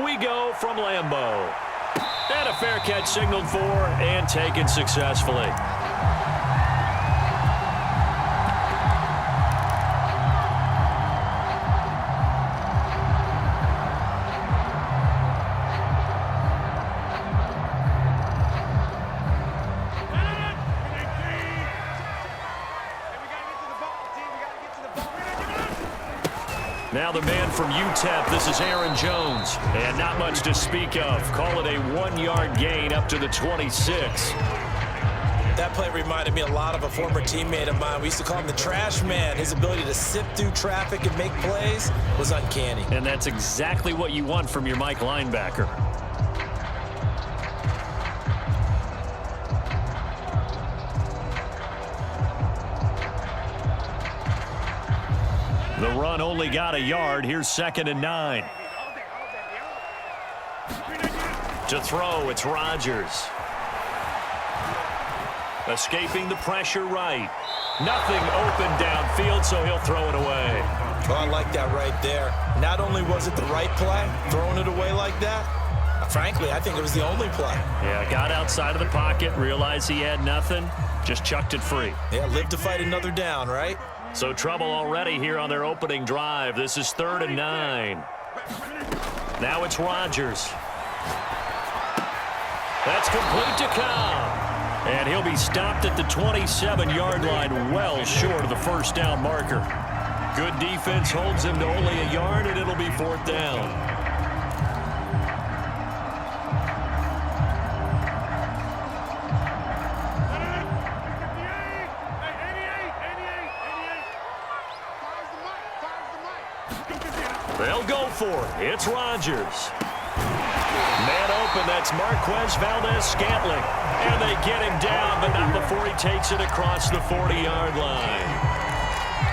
We go from Lambeau. And a fair catch signaled for and taken successfully. Now the man from UTEP, this is Aaron Jones. And not much to speak of. Call it a 1-yard gain up to the 26. That play reminded me a lot of a former teammate of mine. We used to call him the trash man. His ability to sift through traffic and make plays was uncanny. And that's exactly what you want from your Mike linebacker. The run only got a yard. Here's 2nd and 9. To throw, it's Rodgers. Escaping the pressure right. Nothing open downfield, so he'll throw it away. Oh, I like that right there. Not only was it the right play, throwing it away like that, frankly, I think it was the only play. Yeah, got outside of the pocket, realized he had nothing, just chucked it free. Yeah, live to fight another down, right? So trouble already here on their opening drive. This is 3rd and 9. Now it's Rodgers. That's complete to Cobb. And he'll be stopped at the 27-yard line, well short of the first down marker. Good defense holds him to only a yard, and it'll be 4th down. They'll go for it. It's Rodgers. Man open, that's Marquez Valdez-Scantling. And they get him down, but not before he takes it across the 40-yard line.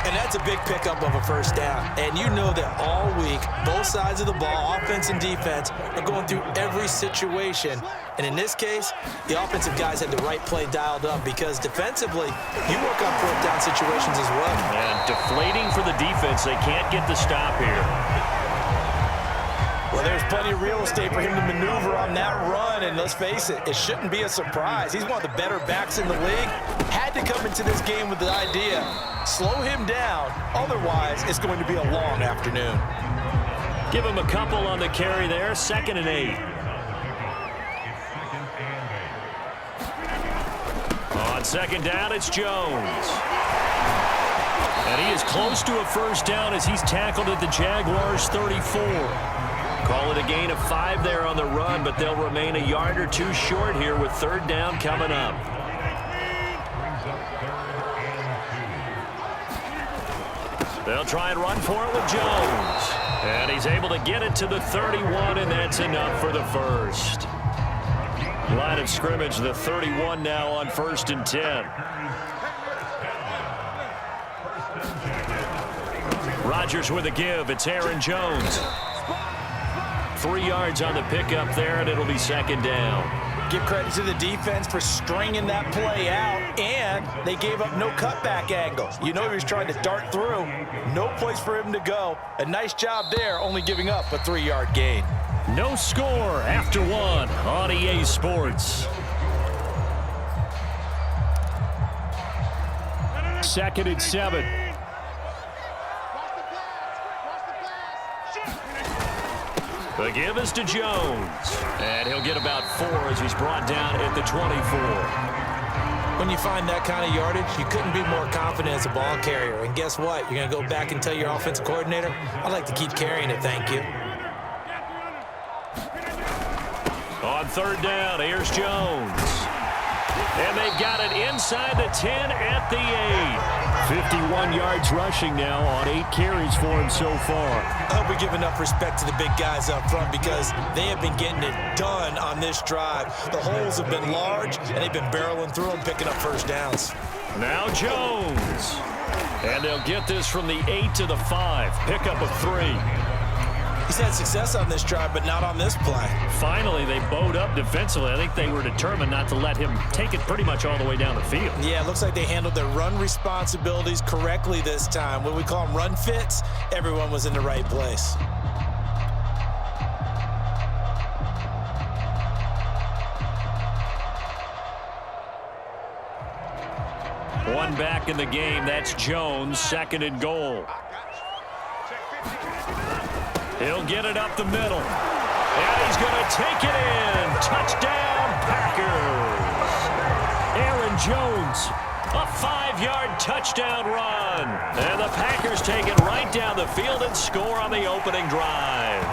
And that's a big pickup of a first down. And you know that all week, both sides of the ball, offense and defense, are going through every situation. And in this case, the offensive guys had the right play dialed up because defensively, you work on 4th down situations as well. And deflating for the defense. They can't get the stop here. Well, there's plenty of real estate for him to maneuver on that run, and let's face it, it shouldn't be a surprise. He's one of the better backs in the league. Had to come into this game with the idea, slow him down, otherwise it's going to be a long afternoon. Give him a couple on the carry there, 2nd and 8. On 2nd down, it's Jones. And he is close to a first down as he's tackled at the Jaguars' 34. Call it a gain of 5 there on the run, but they'll remain a yard or two short here with 3rd down coming up. They'll try and run for it with Jones. And he's able to get it to the 31, and that's enough for the first. Line of scrimmage, the 31 now on 1st and 10. Rodgers with a give. It's Aaron Jones. 3 yards on the pickup there, and it'll be 2nd down. Give credit to the defense for stringing that play out, and they gave up no cutback angles. You know he was trying to dart through. No place for him to go. A nice job there, only giving up a 3-yard gain. No score after 1 on EA Sports. 2nd and 7. The give is to Jones. And he'll get about 4 as he's brought down at the 24. When you find that kind of yardage, you couldn't be more confident as a ball carrier. And guess what? You're going to go back and tell your offensive coordinator, I'd like to keep carrying it, thank you. On 3rd down, here's Jones. And they've got it inside the 10 at the 8. 51 yards rushing now on 8 carries for him so far. I hope we give enough respect to the big guys up front because they have been getting it done on this drive. The holes have been large, and they've been barreling through them, picking up first downs. Now Jones. And they'll get this from the 8 to the 5. Pickup of 3. He's had success on this drive, but not on this play. Finally, they bowed up defensively. I think they were determined not to let him take it pretty much all the way down the field. Yeah, it looks like they handled their run responsibilities correctly this time. When we call them run fits, everyone was in the right place. One back in the game. That's Jones, 2nd and goal. He'll get it up the middle. And he's going to take it in. Touchdown, Packers. Aaron Jones, a 5-yard touchdown run. And the Packers take it right down the field and score on the opening drive.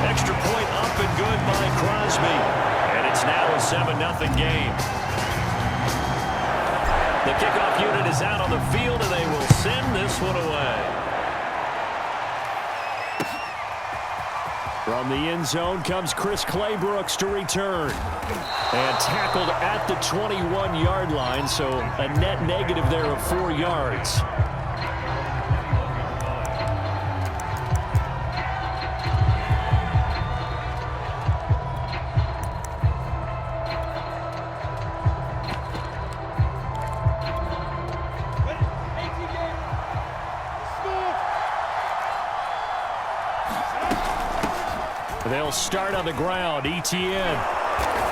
Extra point up and good by Crosby. And it's now a 7-0 game. The kickoff unit is out on the field, and they will send this one away. From the end zone comes Chris Claybrooks to return. And tackled at the 21-yard line, so a net negative there of 4 yards. They'll start on the ground. Etienne.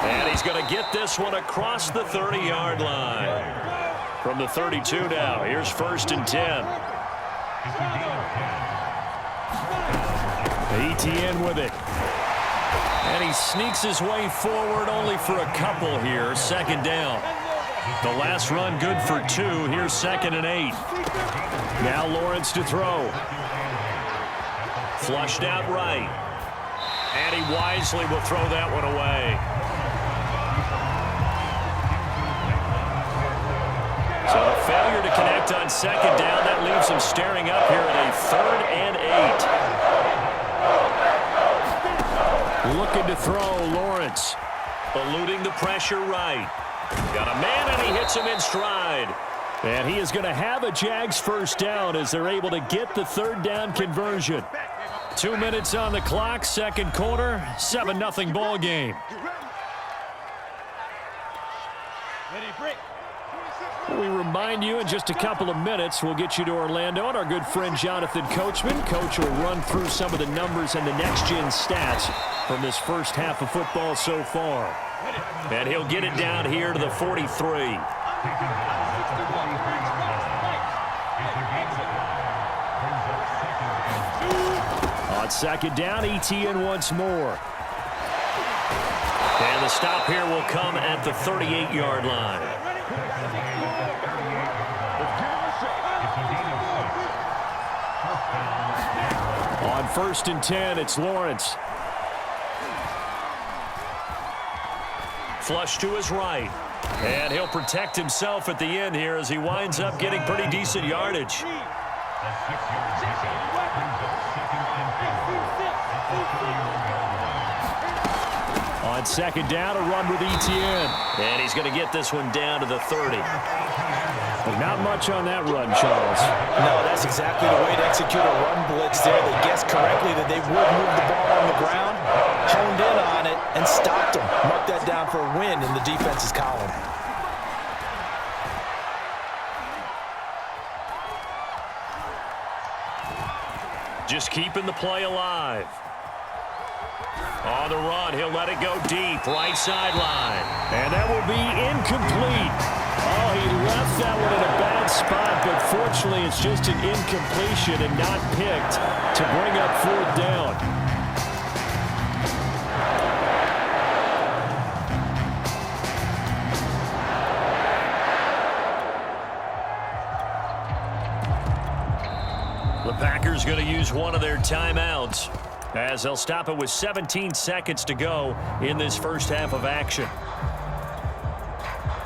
And he's going to get this one across the 30-yard line. From the 32 now. Here's 1st and 10. Etienne with it. And he sneaks his way forward only for a couple here. 2nd down. The last run good for 2. Here's 2nd and 8. Now Lawrence to throw. Flushed out right. And he wisely will throw that one away. So a failure to connect on 2nd down. That leaves him staring up here at a 3rd and 8. Looking to throw, Lawrence. Eluding the pressure right. Got a man, and he hits him in stride. And he is going to have a Jags 1st down as they're able to get the 3rd down conversion. 2 minutes on the clock, 2nd quarter, 7-0 ball game. We remind you in just a couple of minutes, we'll get you to Orlando, and our good friend Jonathan Coachman. Coach will run through some of the numbers and the next-gen stats from this first half of football so far. And he'll get it down here to the 43. On 2nd down, Etienne once more. And the stop here will come at the 38-yard line. On 1st and 10, it's Lawrence. Flush to his right. And he'll protect himself at the end here as he winds up getting pretty decent yardage. On 2nd down, a run with Etienne. And he's going to get this one down to the 30. But not much on that run, Charles. No, that's exactly the way to execute a run blitz there. They guessed correctly that they would move the ball on the ground, honed in on it, and stopped them. Mark that down for a win in the defense's column. Just keeping the play alive. On the run, he'll let it go deep, right sideline. And that will be incomplete. Oh, he left that one in a bad spot, but fortunately it's just an incompletion and not picked to bring up 4th down. The Packers going to use one of their timeouts as they'll stop it with 17 seconds to go in this first half of action.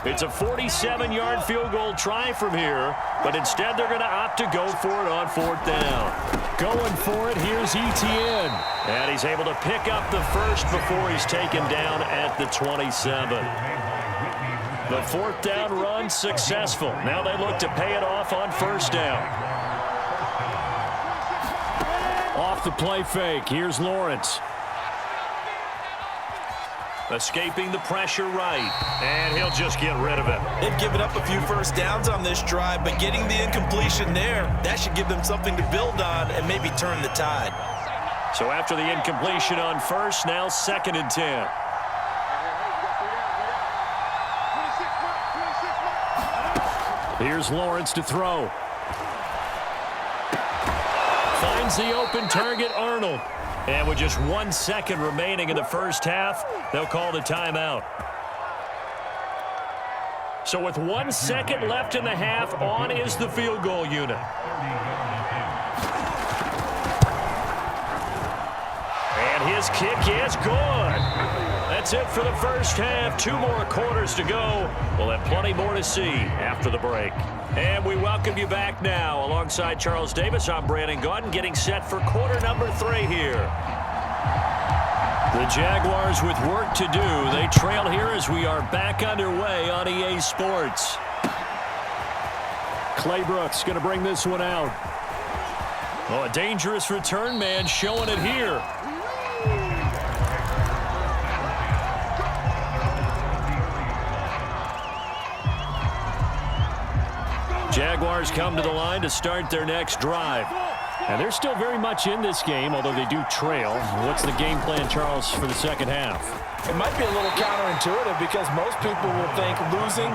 It's a 47-yard field goal try from here, but instead they're going to opt to go for it on 4th down. Going for it, here's Etienne. And he's able to pick up the first before he's taken down at the 27. The 4th down run successful. Now they look to pay it off on 1st down. Off the play fake, here's Lawrence. Escaping the pressure right, and he'll just get rid of it. They've given up a few 1st downs on this drive, but getting the incompletion there, that should give them something to build on and maybe turn the tide. So after the incompletion on 1st, now 2nd and 10. Here's Lawrence to throw. Finds the open target, Arnold. And with just 1 second remaining in the first half, they'll call the timeout. So with 1 second left in the half, on is the field goal unit. And his kick is good. That's it for the first half. 2 more quarters to go. We'll have plenty more to see after the break. And we welcome you back now. Alongside Charles Davis, I'm Brandon Gaudin, getting set for quarter number 3 here. The Jaguars with work to do. They trail here as we are back underway on EA Sports. Claybrooks going to bring this one out. Oh, a dangerous return man showing it here. Jaguars come to the line to start their next drive. And they're still very much in this game, although they do trail. What's the game plan, Charles, for the second half? It might be a little counterintuitive because most people will think losing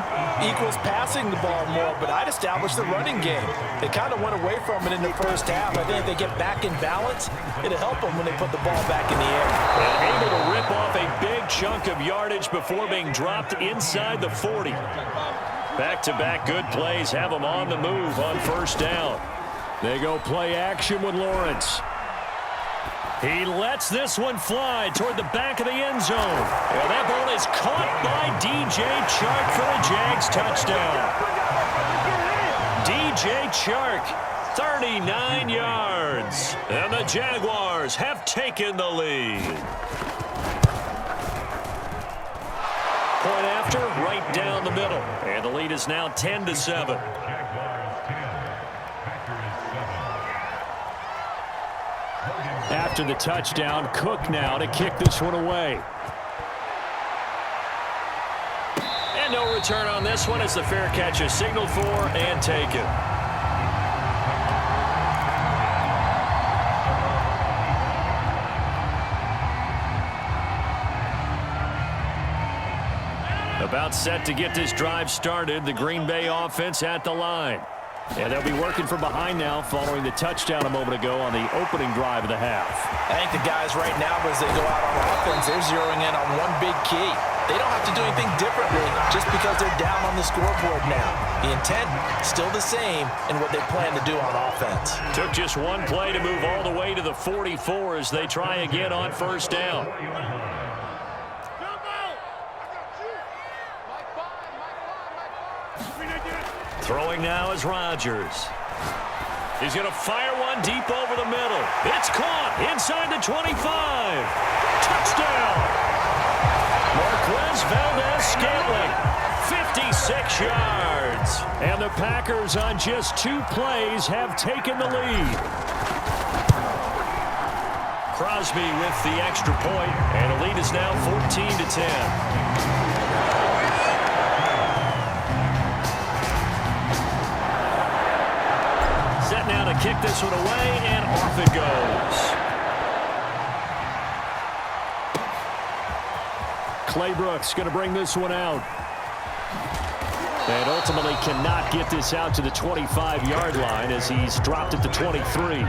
equals passing the ball more, but I'd establish the running game. They kind of went away from it in the first half. I think if they get back in balance, it'll help them when they put the ball back in the air. And able to rip off a big chunk of yardage before being dropped inside the 40. Back-to-back good plays have them on the move on first down. They go play action with Lawrence. He lets this one fly toward the back of the end zone. And that ball is caught by DJ Chark for the Jags touchdown. DJ Chark, 39 yards. And the Jaguars have taken the lead. Point after, right down the middle. And the lead is now 10-7. After the touchdown, Cook now to kick this one away. And no return on this one as the fair catch is signaled for and taken. About set to get this drive started, the Green Bay offense at the line. And they'll be working from behind now following the touchdown a moment ago on the opening drive of the half. I think the guys right now, as they go out on offense, they're zeroing in on one big key. They don't have to do anything differently just because they're down on the scoreboard now. The intent still the same in what they plan to do on offense. Took just one play to move all the way to the 44 as they try again on first down. Throwing now is Rodgers. He's going to fire one deep over the middle. It's caught inside the 25. Touchdown! Marquez Valdes-Scantling, 56 yards. And the Packers on just 2 plays have taken the lead. Crosby with the extra point, and the lead is now 14-10. Now to kick this one away, and off it goes. Claybrooks going to bring this one out. And ultimately cannot get this out to the 25-yard line as he's dropped at the 23.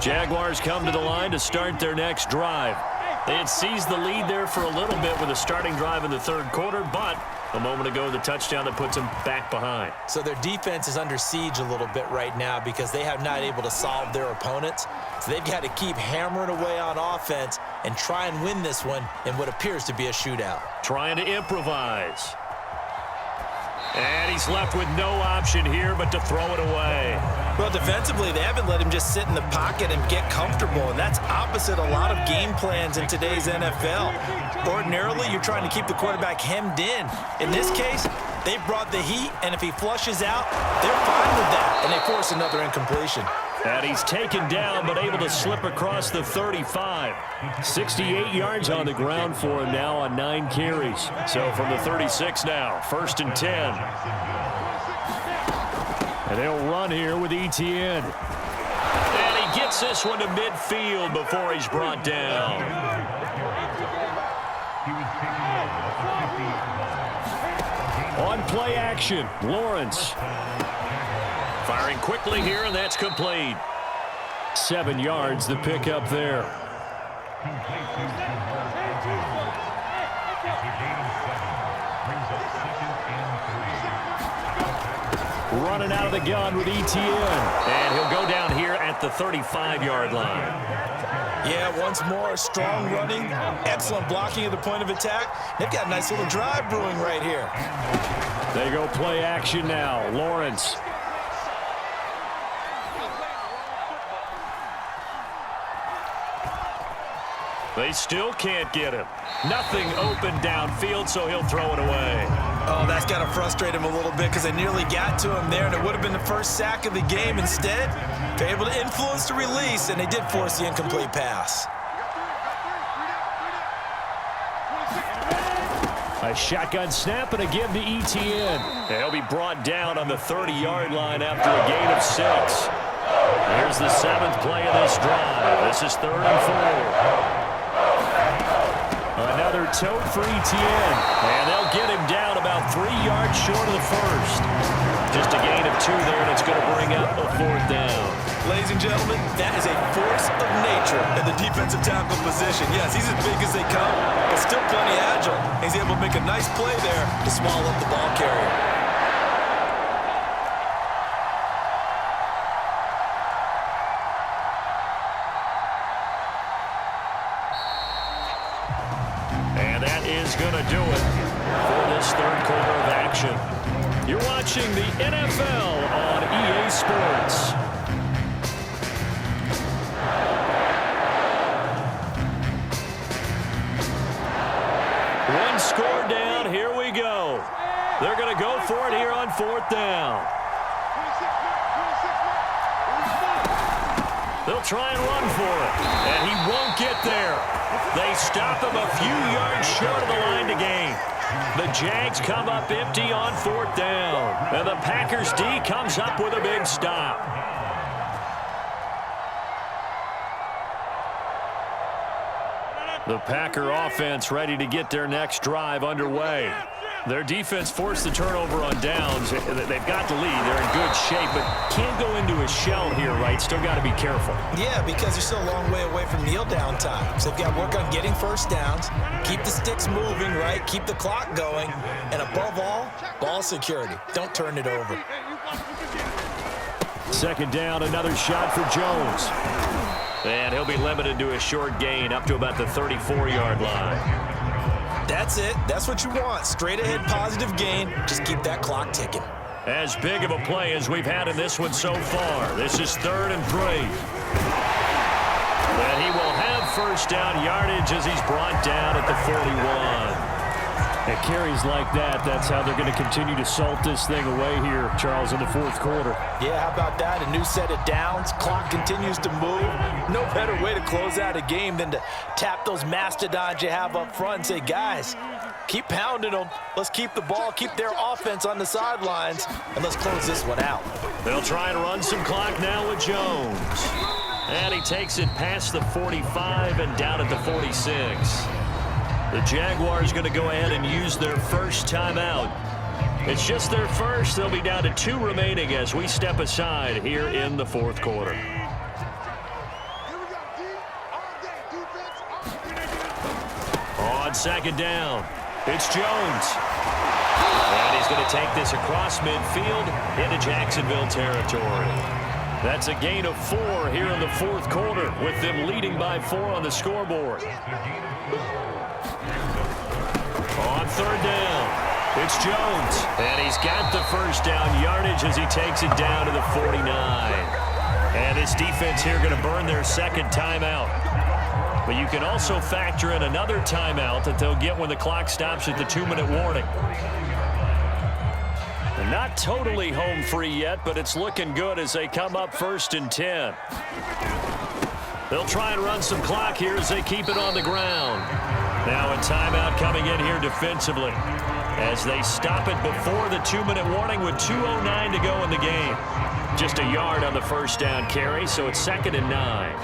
Jaguars come to the line to start their next drive. They had seized the lead there for a little bit with a starting drive in the third quarter, but a moment ago, the touchdown that puts them back behind. So their defense is under siege a little bit right now because they have not able to solve their opponents. So they've got to keep hammering away on offense and try and win this one in what appears to be a shootout. Trying to improvise. And he's left with no option here but to throw it away. Well, defensively, they haven't let him just sit in the pocket and get comfortable, and that's opposite a lot of game plans in today's NFL. Ordinarily, you're trying to keep the quarterback hemmed in. In this case, they brought the heat, and if he flushes out, they're fine with that, and they force another incompletion. And he's taken down but able to slip across the 35. 68 yards on the ground for him now on 9 carries. So from the 36 now, 1st and 10. And they'll run here with Etienne. And he gets this one to midfield before he's brought down. On play action, Lawrence. Firing quickly here, and that's complete. 7 yards, the pickup there. Running out of the gun with Etienne. And he'll go down here at the 35-yard line. Yeah, once more, strong running, excellent blocking at the point of attack. They've got a nice little drive brewing right here. They go play action now. Lawrence. They still can't get him. Nothing open downfield, so he'll throw it away. Oh, that's got to frustrate him a little bit because they nearly got to him there, and it would have been the first sack of the game. Instead, they're able to influence the release, and they did force the incomplete pass. A shotgun snap and a give to Etienne. He'll be brought down on the 30-yard line after a gain of 6. Here's the 7th play of this drive. This is 3rd and 4. Another tote for Etienne. And they'll get him down about 3 yards short of the first. Just a gain of 2 there, and it's going to bring up a 4th down. Ladies and gentlemen, that is a force of nature in the defensive tackle position. Yes, he's as big as they come, but still plenty agile. He's able to make a nice play there to swallow up the ball carrier. Going to do it for this 3rd quarter of action. You're watching the NFL on EA Sports. One score down. Here we go. They're going to go for it here on 4th down. They'll try and run for it, and he won't get there. They stop him a few yards short of the line to gain. The Jags come up empty on 4th down, and the Packers D comes up with a big stop. The Packer offense ready to get their next drive underway. Their defense forced the turnover on downs. They've got the lead. They're in good shape, but can't go into a shell here, right? Still got to be careful. Yeah, because they're still a long way away from kneel down time. So they've got to work on getting first downs, keep the sticks moving, right? Keep the clock going, and above all, ball security. Don't turn it over. 2nd down, another shot for Jones. And he'll be limited to a short gain up to about the 34-yard line. That's it. That's what you want. Straight ahead positive gain. Just keep that clock ticking. As big of a play as we've had in this one so far. This is 3rd and 3. And he will have first down yardage as he's brought down at the 41. It carries like that. That's how they're going to continue to salt this thing away here, Charles, in the 4th quarter. Yeah, how about that? A new set of downs. Clock continues to move. No better way to close out a game than to tap those mastodons you have up front and say, guys, keep pounding them. Let's keep the ball, keep their offense on the sidelines, and let's close this one out. They'll try and run some clock now with Jones. And he takes it past the 45 and down at the 46. The Jaguars going to go ahead and use their first timeout. It's just their first. They'll be down to 2 remaining as we step aside here in the 4th quarter. On 2nd down, it's Jones. And he's going to take this across midfield into Jacksonville territory. That's a gain of 4 here in the 4th quarter, with them leading by 4 on the scoreboard. On 3rd down, it's Jones. And he's got the first down yardage as he takes it down to the 49. And this defense here going to burn their 2nd timeout. But you can also factor in another timeout that they'll get when the clock stops at the 2-minute warning. They're not totally home free yet, but it's looking good as they come up 1st and 10. They'll try and run some clock here as they keep it on the ground. Now a timeout coming in here defensively as they stop it before the 2-minute warning with 2:09 to go in the game. Just a yard on the first down carry, so it's 2nd and 9.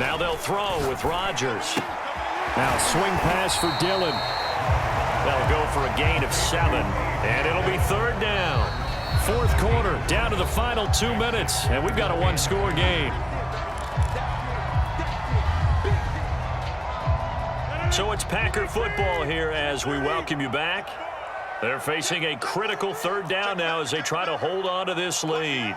Now they'll throw with Rodgers. Now swing pass for Dillon. They'll go for a gain of 7, and it'll be 3rd down. 4th quarter, down to the final 2 minutes, and we've got a 1-score game. So it's Packer football here as we welcome you back. They're facing a critical 3rd down now as they try to hold on to this lead.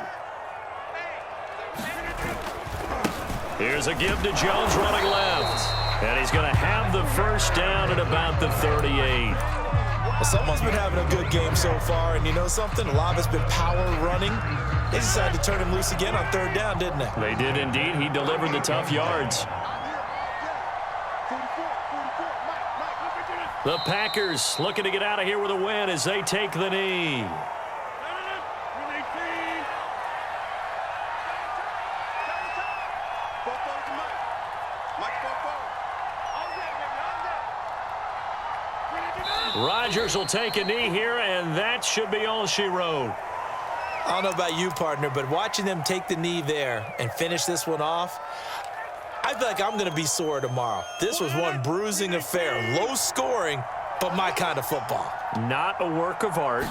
Here's a give to Jones running left. And he's going to have the 1st down at about the 38. Well, someone's been having a good game so far, and you know something? A lot of it's been power running. They decided to turn him loose again on 3rd down, didn't they? They did indeed. He delivered the tough yards. The Packers looking to get out of here with a win as they take the knee. Rodgers will take a knee here, and that should be all she wrote. I don't know about you, partner, but watching them take the knee there and finish this one off, I feel like I'm going to be sore tomorrow. This was one bruising affair. Low scoring, but my kind of football. Not a work of art,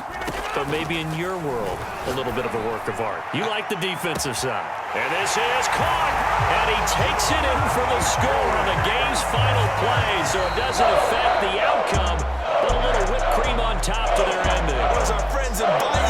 but maybe in your world, a little bit of a work of art. You like the defensive side. And this is caught, and he takes it in for the score on the game's final play, so it doesn't affect the outcome, but a little whipped cream on top to their ending. Those are friends in Bayou